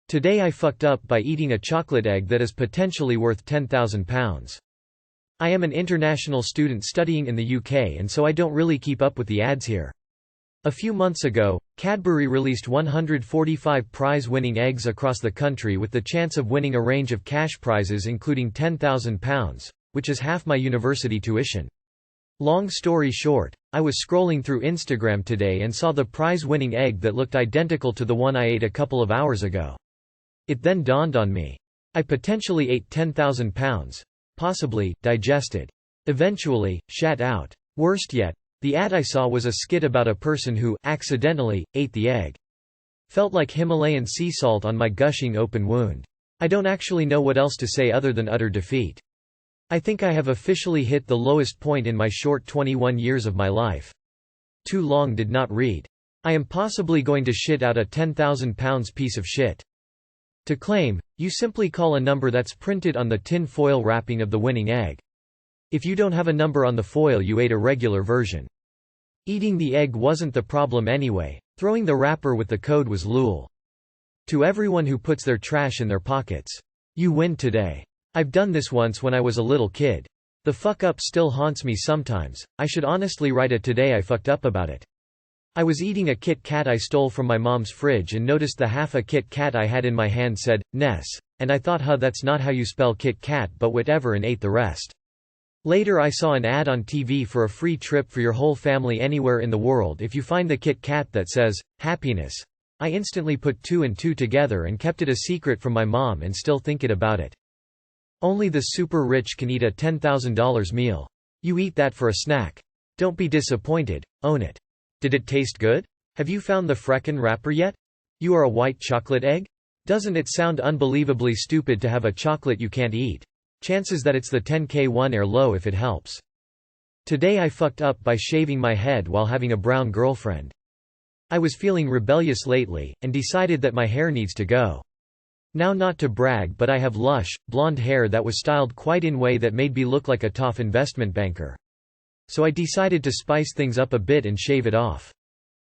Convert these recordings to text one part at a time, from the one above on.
Today I fucked up by eating a chocolate egg that is potentially worth £10,000. I am an international student studying in the UK, and so I don't really keep up with the ads here. A few months ago, Cadbury released 145 prize-winning eggs across the country with the chance of winning a range of cash prizes including £10,000, which is half my university tuition. Long story short, I was scrolling through Instagram today and saw the prize-winning egg that looked identical to the one I ate a couple of hours ago. It then dawned on me. I potentially ate £10,000. Possibly, digested. Eventually, shat out. Worst yet, the ad I saw was a skit about a person who, accidentally, ate the egg. Felt like Himalayan sea salt on my gushing open wound. I don't actually know what else to say other than utter defeat. I think I have officially hit the lowest point in my short 21 years of my life. Too long did not read. I am possibly going to shit out a £10,000 piece of shit. To claim, you simply call a number that's printed on the tin foil wrapping of the winning egg. If you don't have a number on the foil, you ate a regular version. Eating the egg wasn't the problem anyway, throwing the wrapper with the code was lul. To everyone who puts their trash in their pockets, you win today. I've done this once when I was a little kid. The fuck up still haunts me sometimes. I should honestly write a "Today I fucked up" about it. I was eating a Kit Kat I stole from my mom's fridge and noticed the half a Kit Kat I had in my hand said, Ness, and I thought that's not how you spell Kit Kat, but whatever, and ate the rest. Later I saw an ad on TV for a free trip for your whole family anywhere in the world if you find the Kit Kat that says, happiness. I instantly put 2 and 2 together and kept it a secret from my mom and still think about it. Only the super rich can eat a $10,000 meal. You eat that for a snack. Don't be disappointed, own it. Did it taste good? Have you found the freckin' wrapper yet? You are a white chocolate egg? Doesn't it sound unbelievably stupid to have a chocolate you can't eat? Chances that it's the 10K one are low if it helps. Today I fucked up by shaving my head while having a brown girlfriend. I was feeling rebellious lately, and decided that my hair needs to go. Now, not to brag, but I have lush, blonde hair that was styled quite in a way that made me look like a tough investment banker. So I decided to spice things up a bit and shave it off.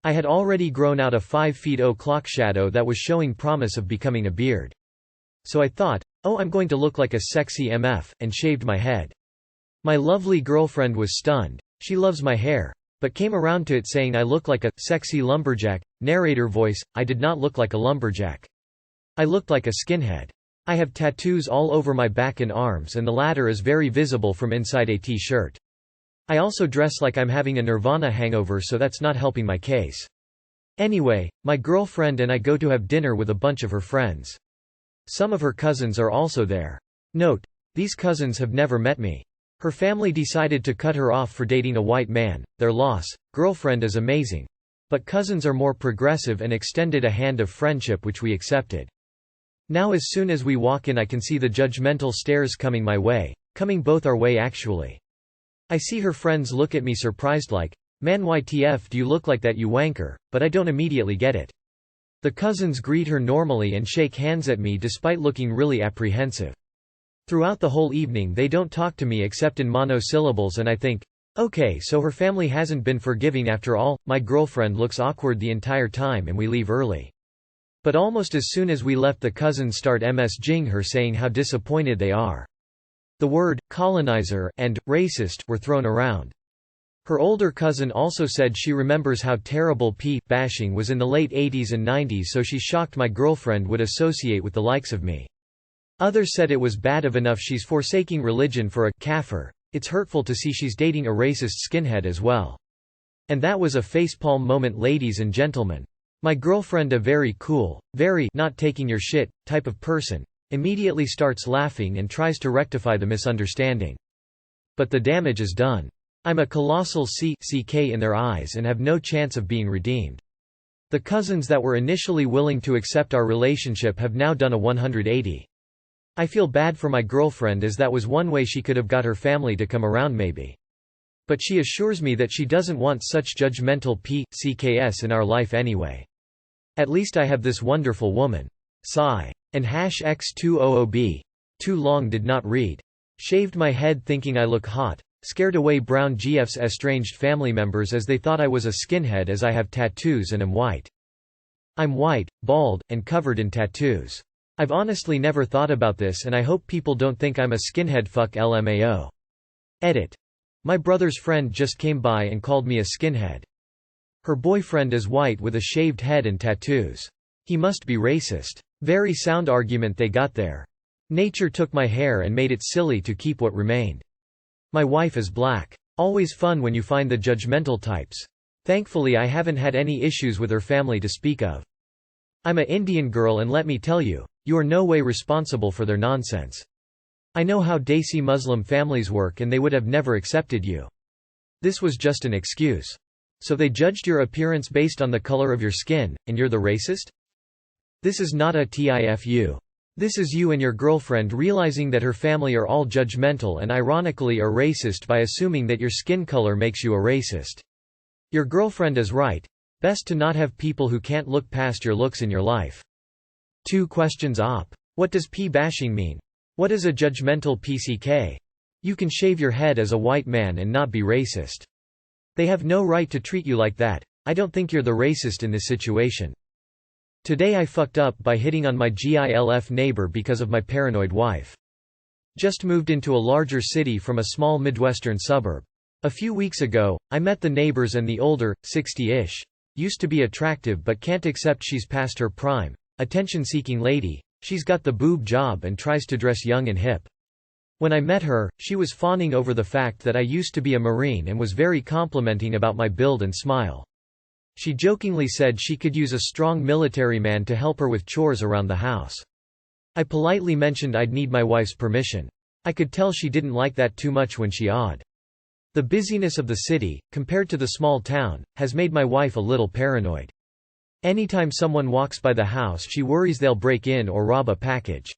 I had already grown out a 5 feet clock shadow that was showing promise of becoming a beard. So I thought, oh, I'm going to look like a sexy MF, and shaved my head. My lovely girlfriend was stunned. She loves my hair, but came around to it saying I look like a sexy lumberjack. Narrator voice, I did not look like a lumberjack. I looked like a skinhead. I have tattoos all over my back and arms, and the latter is very visible from inside a t-shirt. I also dress like I'm having a Nirvana hangover, so that's not helping my case. Anyway, my girlfriend and I go to have dinner with a bunch of her friends. Some of her cousins are also there. Note, these cousins have never met me. Her family decided to cut her off for dating a white man. Their loss. Girlfriend is amazing. But cousins are more progressive and extended a hand of friendship, which we accepted. Now as soon as we walk in, I can see the judgmental stares coming my way. Coming both our way actually. I see her friends look at me surprised like, man, YTF do you look like that, you wanker, but I don't immediately get it. The cousins greet her normally and shake hands at me despite looking really apprehensive. Throughout the whole evening they don't talk to me except in monosyllables, and I think, okay, so her family hasn't been forgiving after all. My girlfriend looks awkward the entire time and we leave early. But almost as soon as we left, the cousins start messaging her saying how disappointed they are. The word colonizer and racist were thrown around. Her older cousin also said she remembers how terrible bashing was in the late 80s and 90s, so she's shocked my girlfriend would associate with the likes of me. Others said it was bad enough she's forsaking religion for a kafir. It's hurtful to see she's dating a racist skinhead as well. And that was a facepalm moment, ladies and gentlemen. My girlfriend, a very cool, very not taking your shit type of person, immediately starts laughing and tries to rectify the misunderstanding. But the damage is done. I'm a colossal CK in their eyes and have no chance of being redeemed. The cousins that were initially willing to accept our relationship have now done a 180. I feel bad for my girlfriend, as that was one way she could have got her family to come around maybe. But she assures me that she doesn't want such judgmental CKs in our life anyway. At least I have this wonderful woman. Sigh. And #X200B. Too long did not read. Shaved my head thinking I look hot. Scared away Brown GF's estranged family members as they thought I was a skinhead, as I have tattoos and am white. I'm white, bald, and covered in tattoos. I've honestly never thought about this and I hope people don't think I'm a skinhead. Fuck LMAO. Edit. My brother's friend just came by and called me a skinhead. Her boyfriend is white with a shaved head and tattoos. He must be racist. Very sound argument they got there. Nature took my hair and made it silly to keep what remained. My wife is black. Always fun when you find the judgmental types. Thankfully I haven't had any issues with her family to speak of. I'm a Indian girl and let me tell you, you are no way responsible for their nonsense. I know how Desi Muslim families work and they would have never accepted you. This was just an excuse. So they judged your appearance based on the color of your skin, and you're the racist? This is not a TIFU. This is you and your girlfriend realizing that her family are all judgmental and ironically are racist by assuming that your skin color makes you a racist. Your girlfriend is right. Best to not have people who can't look past your looks in your life. 2 questions op. What does P-bashing mean? What is a judgmental PCK? You can shave your head as a white man and not be racist. They have no right to treat you like that. I don't think you're the racist in this situation. Today I fucked up by hitting on my GILF neighbor because of my paranoid wife. Just moved into a larger city from a small Midwestern suburb. A few weeks ago, I met the neighbors and the older, 60-ish, used to be attractive but can't accept she's past her prime, attention-seeking lady. She's got the boob job and tries to dress young and hip. When I met her, she was fawning over the fact that I used to be a Marine and was very complimenting about my build and smile. She jokingly said she could use a strong military man to help her with chores around the house. I politely mentioned I'd need my wife's permission. I could tell she didn't like that too much when she awed. The busyness of the city, compared to the small town, has made my wife a little paranoid. Anytime someone walks by the house she worries they'll break in or rob a package.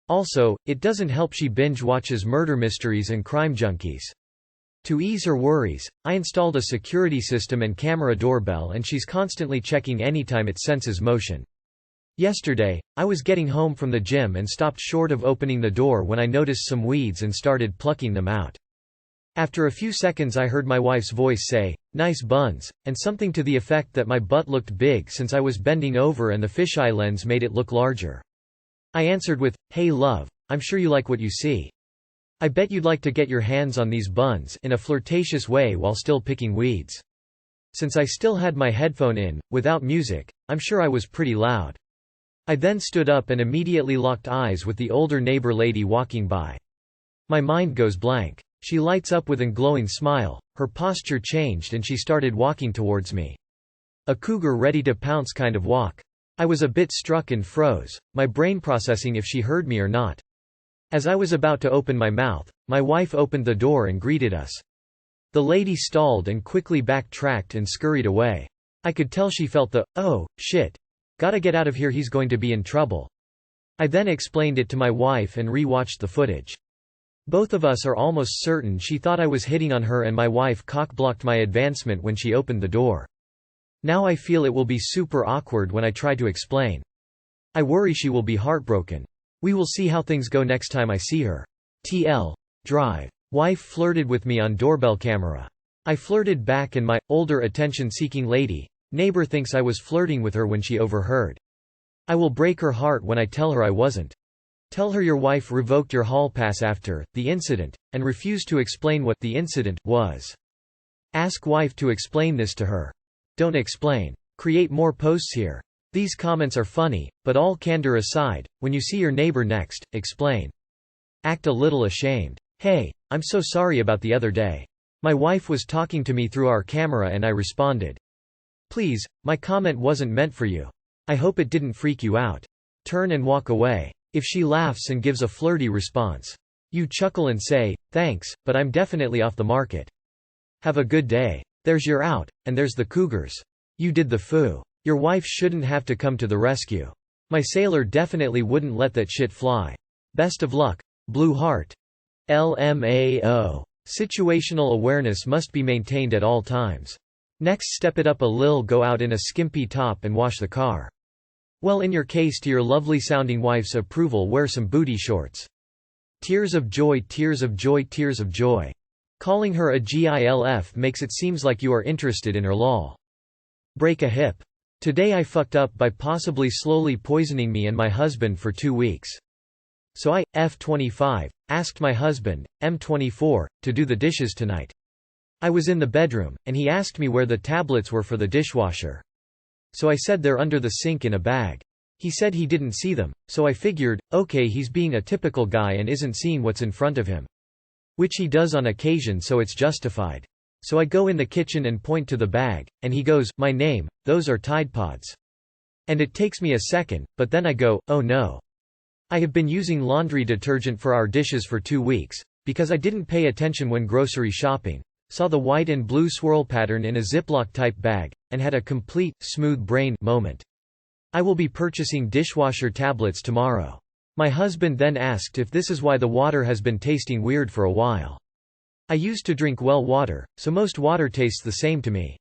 Also, it doesn't help she binge watches murder mysteries and crime junkies. To ease her worries, I installed a security system and camera doorbell and she's constantly checking anytime it senses motion. Yesterday, I was getting home from the gym and stopped short of opening the door when I noticed some weeds and started plucking them out. After a few seconds I heard my wife's voice say, "Nice buns," and something to the effect that my butt looked big since I was bending over and the fisheye lens made it look larger. I answered with, "Hey love, I'm sure you like what you see. I bet you'd like to get your hands on these buns," in a flirtatious way while still picking weeds. Since I still had my headphone in, without music, I'm sure I was pretty loud. I then stood up and immediately locked eyes with the older neighbor lady walking by. My mind goes blank. She lights up with an glowing smile, her posture changed and she started walking towards me. A cougar ready to pounce kind of walk. I was a bit struck and froze, my brain processing if she heard me or not. As I was about to open my mouth, my wife opened the door and greeted us. The lady stalled and quickly backtracked and scurried away. I could tell she felt the, "Oh, shit. Gotta get out of here, he's going to be in trouble." I then explained it to my wife and re-watched the footage. Both of us are almost certain she thought I was hitting on her and my wife cock-blocked my advancement when she opened the door. Now I feel it will be super awkward when I try to explain. I worry she will be heartbroken. We will see how things go next time I see her. TL. Drive. Wife flirted with me on doorbell camera. I flirted back and my, older attention-seeking lady, neighbor thinks I was flirting with her when she overheard. I will break her heart when I tell her I wasn't. Tell her your wife revoked your hall pass after the incident, and refused to explain what the incident was. Ask wife to explain this to her. Don't explain. Create more posts here. These comments are funny, but all candor aside, when you see your neighbor next, explain. Act a little ashamed. "Hey, I'm so sorry about the other day. My wife was talking to me through our camera and I responded. Please, my comment wasn't meant for you. I hope it didn't freak you out. Turn and walk away." If she laughs and gives a flirty response, you chuckle and say, "Thanks, but I'm definitely off the market. Have a good day." There's your out, and there's the cougars. You did the foo. Your wife shouldn't have to come to the rescue. My sailor definitely wouldn't let that shit fly. Best of luck. Blue Heart. LMAO. Situational awareness must be maintained at all times. Next, step it up a lil, go out in a skimpy top and wash the car. Well, in your case, to your lovely sounding wife's approval, wear some booty shorts. Tears of joy, tears of joy, tears of joy. Calling her a GILF makes it seems like you are interested in her lol. Break a hip. Today I fucked up by possibly slowly poisoning me and my husband for 2 weeks. So I, F25, asked my husband, M24, to do the dishes tonight. I was in the bedroom, and he asked me where the tablets were for the dishwasher. So I said they're under the sink in a bag. He said he didn't see them, so I figured, okay, he's being a typical guy and isn't seeing what's in front of him. Which he does on occasion, so it's justified. So I go in the kitchen and point to the bag, and he goes, "My name, those are Tide Pods." And it takes me a second, but then I go, oh no. I have been using laundry detergent for our dishes for 2 weeks, because I didn't pay attention when grocery shopping, saw the white and blue swirl pattern in a Ziploc-type bag, and had a complete, smooth brain moment. I will be purchasing dishwasher tablets tomorrow. My husband then asked if this is why the water has been tasting weird for a while. I used to drink well water, so most water tastes the same to me.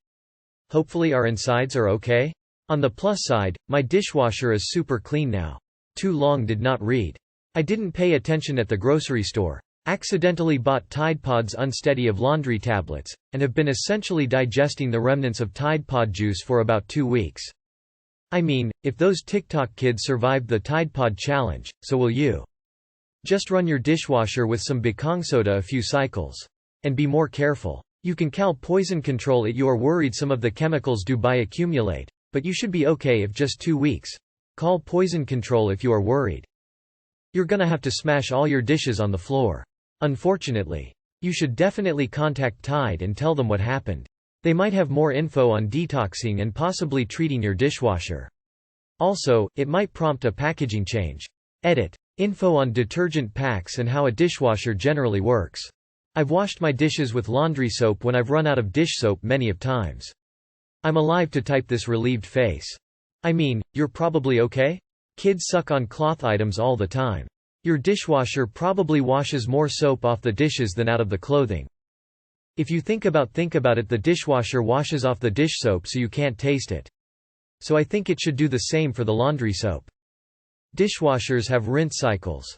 Hopefully our insides are okay? On the plus side, my dishwasher is super clean now. Too long did not read. I didn't pay attention at the grocery store, accidentally bought Tide Pods Unsteady of laundry tablets, and have been essentially digesting the remnants of Tide Pod juice for about 2 weeks. I mean, if those TikTok kids survived the Tide Pod challenge, so will you. Just run your dishwasher with some baking soda a few cycles. And be more careful. You can call poison control if you are worried some of the chemicals do bioaccumulate, but you should be okay if just 2 weeks. Call poison control if you are worried. You're gonna have to smash all your dishes on the floor. Unfortunately. You should definitely contact Tide and tell them what happened. They might have more info on detoxing and possibly treating your dishwasher. Also, it might prompt a packaging change. Edit. Info on detergent packs and how a dishwasher generally works. I've washed my dishes with laundry soap when I've run out of dish soap many of times. I'm alive to type this relieved face. I mean, you're probably okay? Kids suck on cloth items all the time. Your dishwasher probably washes more soap off the dishes than out of the clothing. If you think about it, the dishwasher washes off the dish soap so you can't taste it. So I think it should do the same for the laundry soap. Dishwashers have rinse cycles.